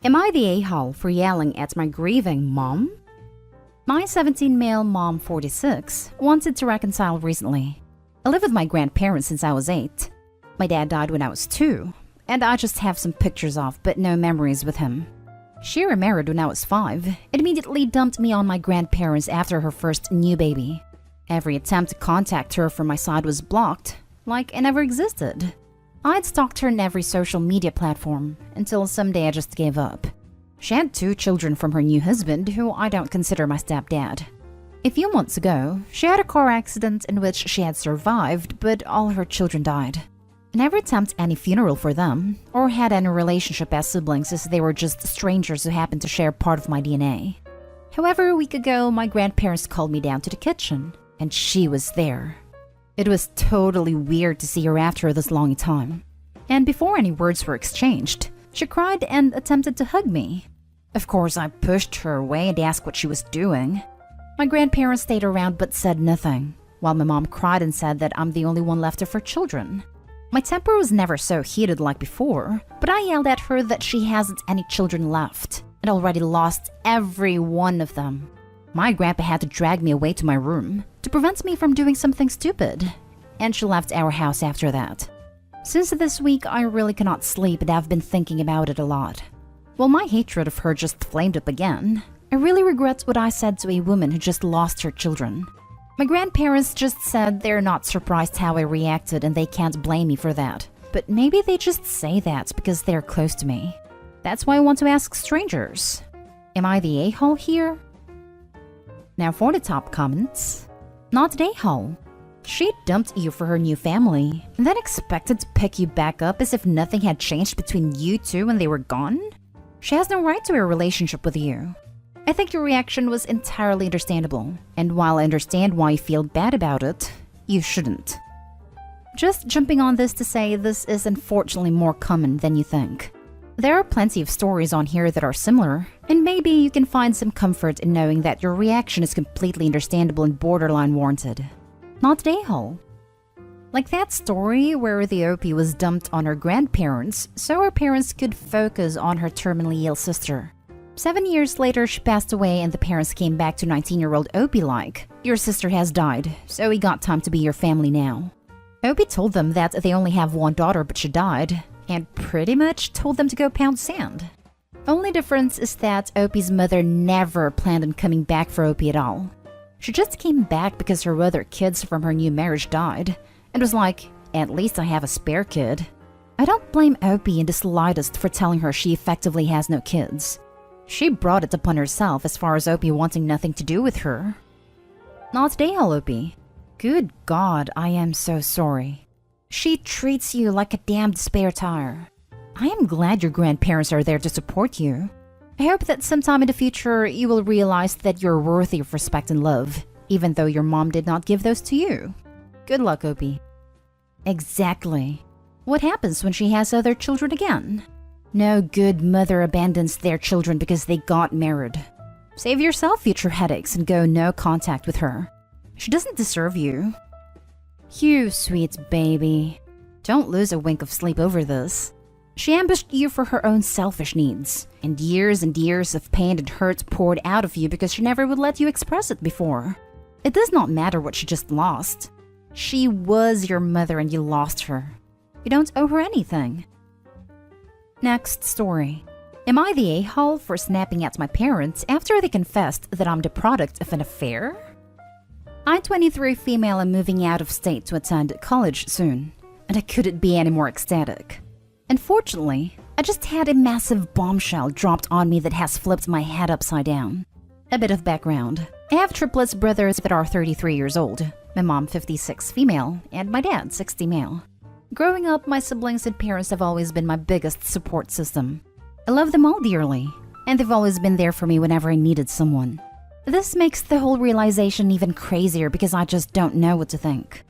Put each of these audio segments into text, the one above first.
Am I the a-hole for yelling at my grieving mom? My 17 male mom, 46, wanted to reconcile recently. I live with my grandparents since I was 8. My dad died when I was 2, and I just have some pictures of but no memories with him. She remarried when I was 5 and immediately dumped me on my grandparents after her first new baby. Every attempt to contact her from my side was blocked, like I never existed. I'd stalked her on every social media platform until someday I just gave up. She had 2 children from her new husband, who I don't consider my stepdad. A few months ago, she had a car accident in which she had survived, but all her children died. I never attempted any funeral for them, or had any relationship as siblings, as they were just strangers who happened to share part of my DNA. However, a week ago, my grandparents called me down to the kitchen, and she was there. It was totally weird to see her after this long time. And before any words were exchanged, she cried and attempted to hug me. Of course, I pushed her away and asked what she was doing. My grandparents stayed around but said nothing, while my mom cried and said that I'm the only one left of her children. My temper was never so heated like before, but I yelled at her that she hasn't any children left and already lost every one of them. My grandpa had to drag me away to my room to prevent me from doing something stupid, and she left our house after that. Since this week, I really cannot sleep and I've been thinking about it a lot. While my hatred of her just flamed up again, I really regret what I said to a woman who just lost her children. My grandparents just said they're not surprised how I reacted and they can't blame me for that. But maybe they just say that because they're close to me. That's why I want to ask strangers. Am I the a-hole here? Now for the top comments. Not the a-hole. She dumped you for her new family and then expected to pick you back up as if nothing had changed between you two when they were gone? She has no right to a relationship with you. I think your reaction was entirely understandable, and while I understand why you feel bad about it, you shouldn't. Just jumping on this to say this is unfortunately more common than you think. There are plenty of stories on here that are similar, and maybe you can find some comfort in knowing that your reaction is completely understandable and borderline warranted. Not the a-hole. Like that story where the OP was dumped on her grandparents so her parents could focus on her terminally ill sister. 7 years later, she passed away and the parents came back to 19-year-old Opie like, "Your sister has died, so we got time to be your family now." Opie told them that they only have one daughter but she died, and pretty much told them to go pound sand. Only difference is that Opie's mother never planned on coming back for Opie at all. She just came back because her other kids from her new marriage died, and was like, "At least I have a spare kid." I don't blame Opie in the slightest for telling her she effectively has no kids. She brought it upon herself as far as Opie wanting nothing to do with her. Not the a-hole, Opie. Good God, I am so sorry. She treats you like a damned spare tire. I am glad your grandparents are there to support you. I hope that sometime in the future you will realize that you're worthy of respect and love, even though your mom did not give those to you. Good luck, Opie. Exactly. What happens when she has other children again? No good mother abandons their children because they got married. Save yourself future headaches and go no contact with her. She doesn't deserve you. You sweet baby. Don't lose a wink of sleep over this. She ambushed you for her own selfish needs, and years of pain and hurt poured out of you because she never would let you express it before. It does not matter what she just lost. She was your mother and you lost her. You don't owe her anything. Next story. Am I the a-hole for snapping at my parents after they confessed that I'm the product of an affair? I'm 23 female and moving out of state to attend college soon, and I couldn't be any more ecstatic. Unfortunately, I just had a massive bombshell dropped on me that has flipped my head upside down. A bit of background. I have triplets brothers that are 33 years old, my mom 56 female, and my dad 60 male. Growing up, my siblings and parents have always been my biggest support system. I love them all dearly, and they've always been there for me whenever I needed someone. This makes the whole realization even crazier because I just don't know what to think.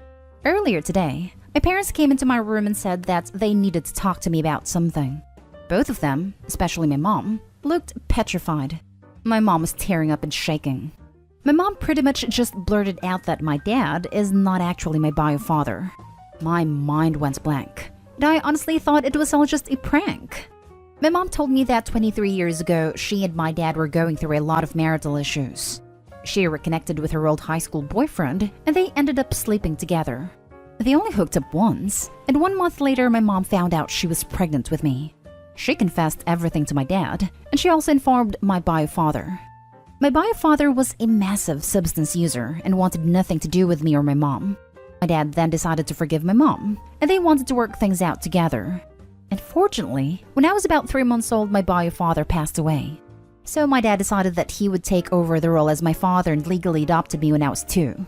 Earlier today, my parents came into my room and said that they needed to talk to me about something. Both of them, especially my mom, looked petrified. My mom was tearing up and shaking. My mom pretty much just blurted out that my dad is not actually my bio father. My mind went blank, and I honestly thought it was all just a prank. My mom told me that 23 years ago, she and my dad were going through a lot of marital issues. She reconnected with her old high school boyfriend, and they ended up sleeping together. They only hooked up once, and 1 month later, my mom found out she was pregnant with me. She confessed everything to my dad, and she also informed my bio father. My bio father was a massive substance user and wanted nothing to do with me or my mom. My dad then decided to forgive my mom, and they wanted to work things out together. Unfortunately, when I was about 3 months old, my bio father passed away. So my dad decided that he would take over the role as my father and legally adopted me when I was 2.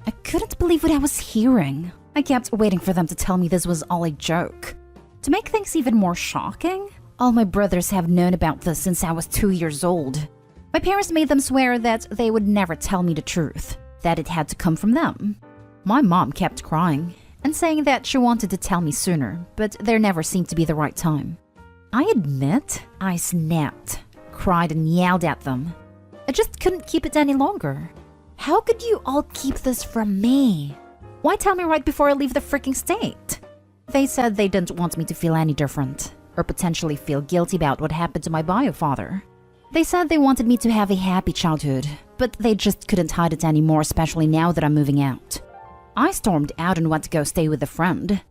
I couldn't believe what I was hearing. I kept waiting for them to tell me this was all a joke. To make things even more shocking, all my brothers have known about this since I was 2 years old. My parents made them swear that they would never tell me the truth, that it had to come from them. My mom kept crying and saying that she wanted to tell me sooner, but there never seemed to be the right time. I admit, I snapped, cried and yelled at them. I just couldn't keep it any longer. How could you all keep this from me? Why tell me right before I leave the freaking state? They said they didn't want me to feel any different, or potentially feel guilty about what happened to my bio father. They said they wanted me to have a happy childhood, but they just couldn't hide it anymore, especially now that I'm moving out. I stormed out and went to go stay with a friend.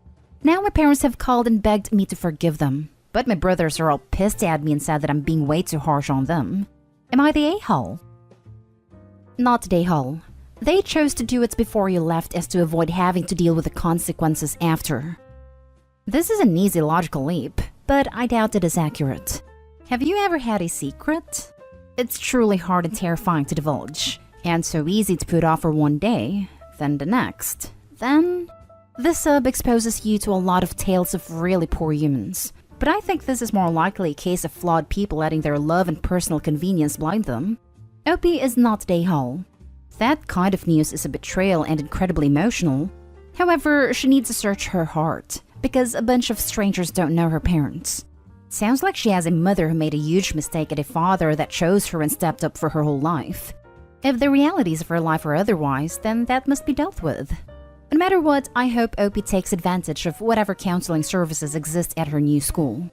Now my parents have called and begged me to forgive them, but my brothers are all pissed at me and said that I'm being way too harsh on them. Am I the a-hole? Not the a-hole. They chose to do it before you left as to avoid having to deal with the consequences after. This is an easy logical leap, but I doubt it is accurate. Have you ever had a secret? It's truly hard and terrifying to divulge, and so easy to put off for one day, then the next. Then this sub exposes you to a lot of tales of really poor humans. But I think this is more likely a case of flawed people letting their love and personal convenience blind them. Opie is not the a-hole. That kind of news is a betrayal and incredibly emotional. However, she needs to search her heart, because a bunch of strangers don't know her parents. Sounds like she has a mother who made a huge mistake and a father that chose her and stepped up for her whole life. If the realities of her life are otherwise, then that must be dealt with. No matter what, I hope Opie takes advantage of whatever counseling services exist at her new school.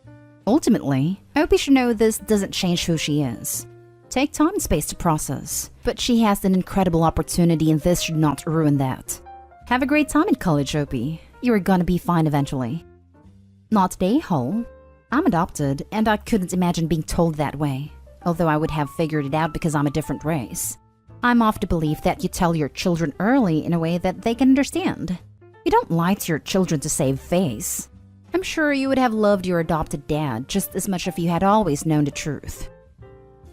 Ultimately, Opie should know this doesn't change who she is. Take time and space to process, but she has an incredible opportunity and this should not ruin that. Have a great time in college, Opie. You are gonna be fine eventually. Not the a-hole. I'm adopted, and I couldn't imagine being told that way, although I would have figured it out because I'm a different race. I'm of the belief that you tell your children early in a way that they can understand. You don't lie to your children to save face. I'm sure you would have loved your adopted dad just as much if you had always known the truth.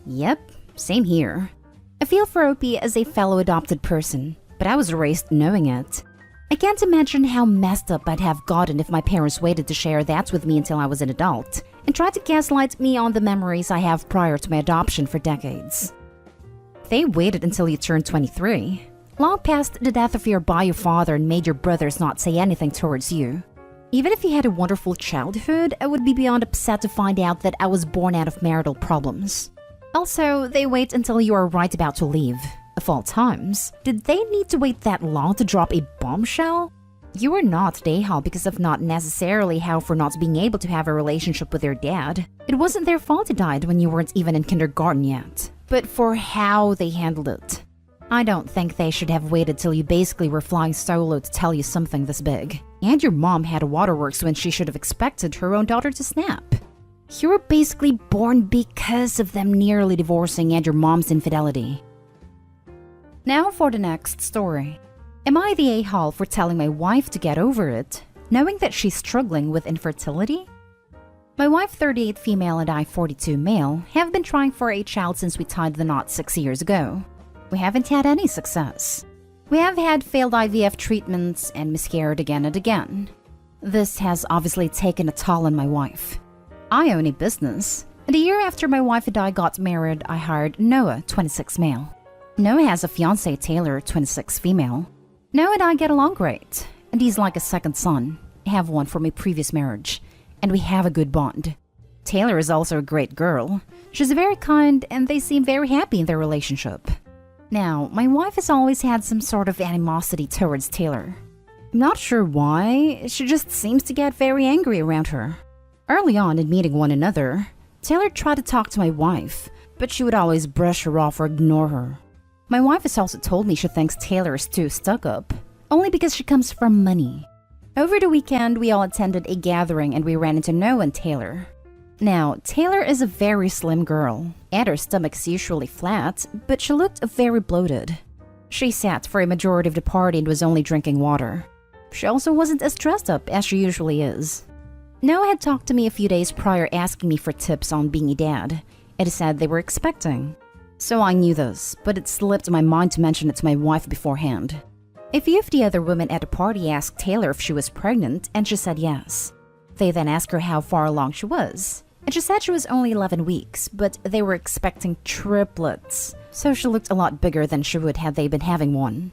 Yep, same here. I feel for Opie as a fellow adopted person, but I was raised knowing it. I can't imagine how messed up I'd have gotten if my parents waited to share that with me until I was an adult and tried to gaslight me on the memories I have prior to my adoption for decades. They waited until you turned 23, long past the death of your bio father, and made your brothers not say anything towards you. Even if you had a wonderful childhood, I would be beyond upset to find out that I was born out of marital problems. Also, they wait until you are right about to leave. Of all times, did they need to wait that long to drop a bombshell? You are not the a-hole because of not necessarily how for not being able to have a relationship with your dad. It wasn't their fault he died when you weren't even in kindergarten yet, but for how they handled it. I don't think they should have waited till you basically were flying solo to tell you something this big. And your mom had a waterworks when she should have expected her own daughter to snap. You were basically born because of them nearly divorcing and your mom's infidelity. Now for the next story. Am I the a-hole for telling my wife to get over it, knowing that she's struggling with infertility? My wife, 38 female, and I, 42 male, have been trying for a child since we tied the knot 6 years ago. We haven't had any success. We have had failed IVF treatments and miscarried again and again. This has obviously taken a toll on my wife. I own a business, and a year after my wife and I got married, I hired Noah, 26 male. Noah has a fiancée, Taylor, 26 female. Noah and I get along great, and he's like a second son. I have one from a previous marriage, and we have a good bond. Taylor is also a great girl. She's very kind, and they seem very happy in their relationship. Now, my wife has always had some sort of animosity towards Taylor. I'm not sure why, she just seems to get very angry around her. Early on in meeting one another, Taylor tried to talk to my wife, but she would always brush her off or ignore her. My wife has also told me she thinks Taylor is too stuck up, only because she comes from money. Over the weekend, we all attended a gathering and we ran into Noah and Taylor. Now, Taylor is a very slim girl, and her stomach's usually flat, but she looked very bloated. She sat for a majority of the party and was only drinking water. She also wasn't as dressed up as she usually is. Noah had talked to me a few days prior asking me for tips on being a dad. It said they were expecting. So I knew this, but it slipped my mind to mention it to my wife beforehand. A few of the other women at the party asked Taylor if she was pregnant, and she said yes. They then asked her how far along she was, and she said she was only 11 weeks, but they were expecting triplets, so she looked a lot bigger than she would had they been having one.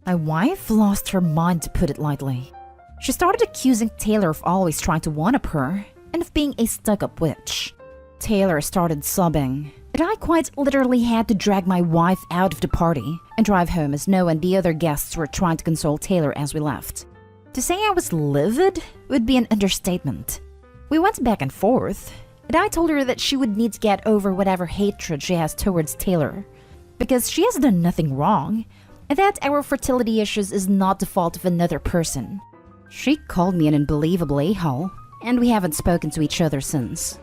My wife lost her mind, to put it lightly. She started accusing Taylor of always trying to one-up her and of being a stuck-up witch. Taylor started sobbing, and I quite literally had to drag my wife out of the party and drive home as Noah and the other guests were trying to console Taylor as we left. To say I was livid would be an understatement. We went back and forth, and I told her that she would need to get over whatever hatred she has towards Taylor, because she has done nothing wrong, and that our fertility issues is not the fault of another person. She called me an unbelievable a-hole, and we haven't spoken to each other since.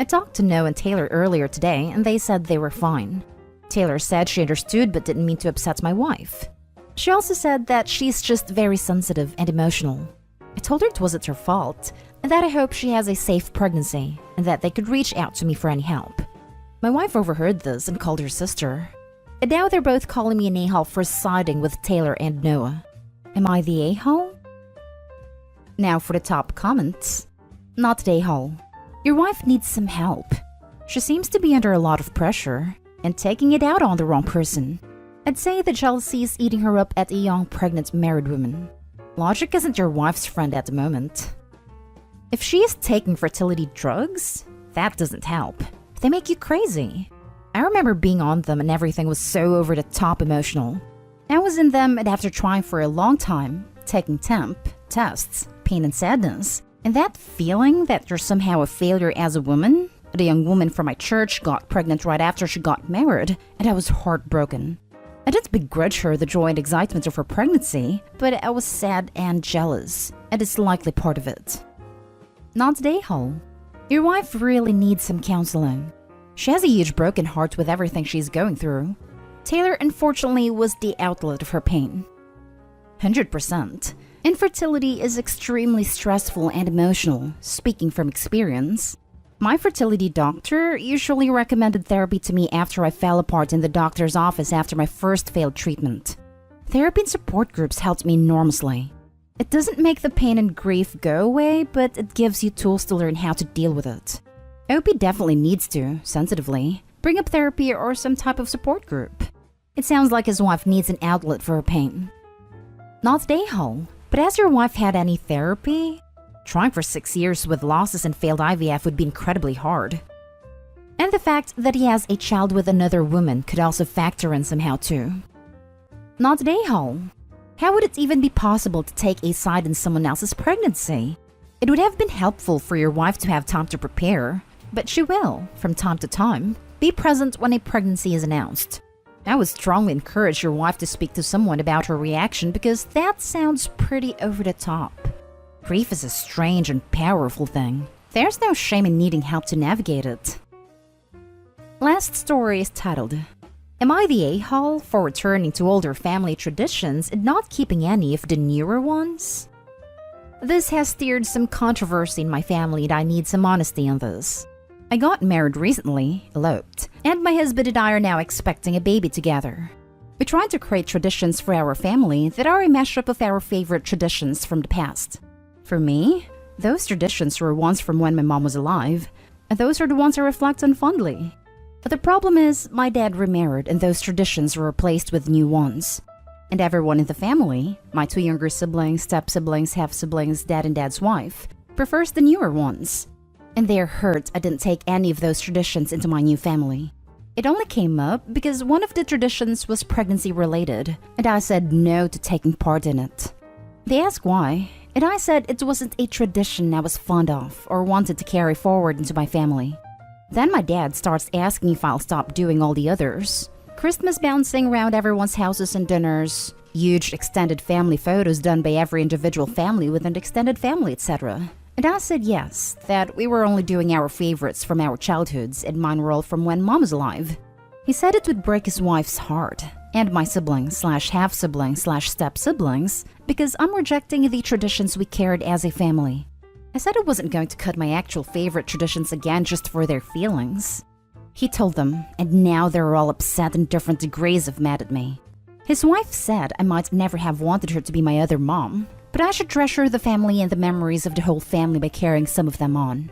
I talked to Noah and Taylor earlier today, and they said they were fine. Taylor said she understood but didn't mean to upset my wife. She also said that she's just very sensitive and emotional. I told her it wasn't her fault, and that I hope she has a safe pregnancy, and that they could reach out to me for any help. My wife overheard this and called her sister. And now they're both calling me an a-hole for siding with Taylor and Noah. Am I the a-hole? Now for the top comments. Not the a-hole. Your wife needs some help. She seems to be under a lot of pressure and taking it out on the wrong person. I'd say the jealousy is eating her up at a young pregnant married woman. Logic isn't your wife's friend at the moment. If she is taking fertility drugs, that doesn't help. They make you crazy. I remember being on them and everything was so over the top emotional. I was in them and after trying for a long time, taking temp, tests, pain and sadness, and that feeling that you're somehow a failure as a woman. The young woman from my church got pregnant right after she got married, and I was heartbroken. I didn't begrudge her the joy and excitement of her pregnancy, but I was sad and jealous, and it's likely part of it. Not the a-hole. Your wife really needs some counseling. She has a huge broken heart with everything she's going through. Taylor, unfortunately, was the outlet of her pain. 100%. Infertility is extremely stressful and emotional, speaking from experience. My fertility doctor usually recommended therapy to me after I fell apart in the doctor's office after my first failed treatment. Therapy and support groups helped me enormously. It doesn't make the pain and grief go away, but it gives you tools to learn how to deal with it. OP definitely needs to, sensitively, bring up therapy or some type of support group. It sounds like his wife needs an outlet for her pain. Not the a-hole. But has your wife had any therapy? Trying for 6 years with losses and failed IVF would be incredibly hard. And the fact that he has a child with another woman could also factor in somehow too. Not the a-hole. How would it even be possible to take a side in someone else's pregnancy? It would have been helpful for your wife to have time to prepare, but she will, from time to time, be present when a pregnancy is announced. I would strongly encourage your wife to speak to someone about her reaction because that sounds pretty over the top. Grief is a strange and powerful thing. There's no shame in needing help to navigate it. Last story is titled, Am I the a-hole for returning to older family traditions and not keeping any of the newer ones? This has stirred some controversy in my family and I need some honesty on this. I got married recently, eloped, and my husband and I are now expecting a baby together. We tried to create traditions for our family that are a mashup of our favorite traditions from the past. For me, those traditions were ones from when my mom was alive, and those are the ones I reflect on fondly. But the problem is, my dad remarried and those traditions were replaced with new ones. And everyone in the family, my 2 younger siblings, step-siblings, half-siblings, dad and dad's wife, prefers the newer ones. And they're hurt I didn't take any of those traditions into my new family. It only came up because one of the traditions was pregnancy related, and I said no to taking part in it. They asked why, and I said it wasn't a tradition I was fond of or wanted to carry forward into my family. Then my dad starts asking if I'll stop doing all the others. Christmas bouncing around everyone's houses and dinners, huge extended family photos done by every individual family with an extended family, etc. And I said yes, that we were only doing our favorites from our childhoods and mine were all from when mom was alive. He said it would break his wife's heart, and my siblings/half-siblings/step-siblings, because I'm rejecting the traditions we carried as a family. I said I wasn't going to cut my actual favorite traditions again just for their feelings. He told them, and now they're all upset in different degrees of mad at me. His wife said I might never have wanted her to be my other mom, but I should treasure the family and the memories of the whole family by carrying some of them on.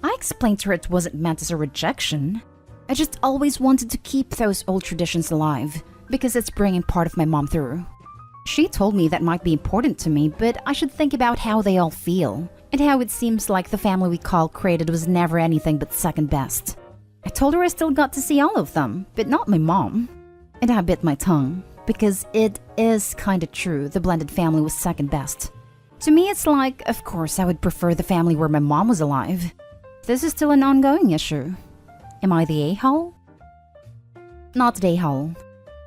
I explained to her it wasn't meant as a rejection. I just always wanted to keep those old traditions alive, because it's bringing part of my mom through. She told me that might be important to me, but I should think about how they all feel, and how it seems like the family we call created was never anything but second best. I told her I still got to see all of them, but not my mom. And I bit my tongue, because it is kinda true the blended family was second best. To me it's like, of course I would prefer the family where my mom was alive. This is still an ongoing issue. Am I the a-hole? Not the a-hole.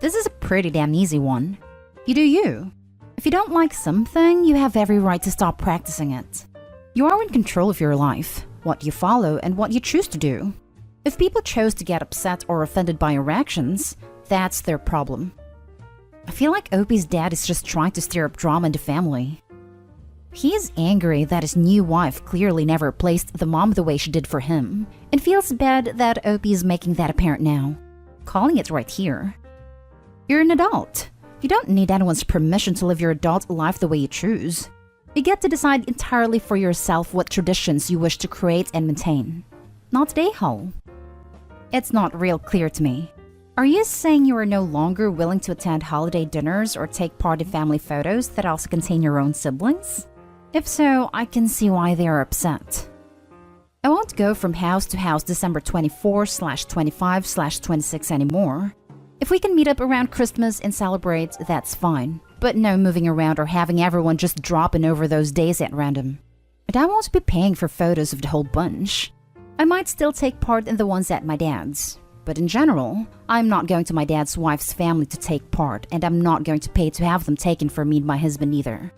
This is a pretty damn easy one. You do you. If you don't like something, you have every right to stop practicing it. You are in control of your life, what you follow and what you choose to do. If people chose to get upset or offended by your actions, that's their problem. I feel like Opie's dad is just trying to stir up drama in the family. He is angry that his new wife clearly never replaced the mom the way she did for him, and feels bad that Opie is making that apparent now. Calling it right here. You're an adult. You don't need anyone's permission to live your adult life the way you choose. You get to decide entirely for yourself what traditions you wish to create and maintain. Not the a-hole. It's not real clear to me. Are you saying you are no longer willing to attend holiday dinners or take part in family photos that also contain your own siblings? If so, I can see why they are upset. I won't go from house to house December 24/25/26 anymore. If we can meet up around Christmas and celebrate, that's fine. But no moving around or having everyone just drop in over those days at random. And I won't be paying for photos of the whole bunch. I might still take part in the ones at my dad's. But in general, I'm not going to my dad's wife's family to take part, and I'm not going to pay to have them taken for me and my husband either.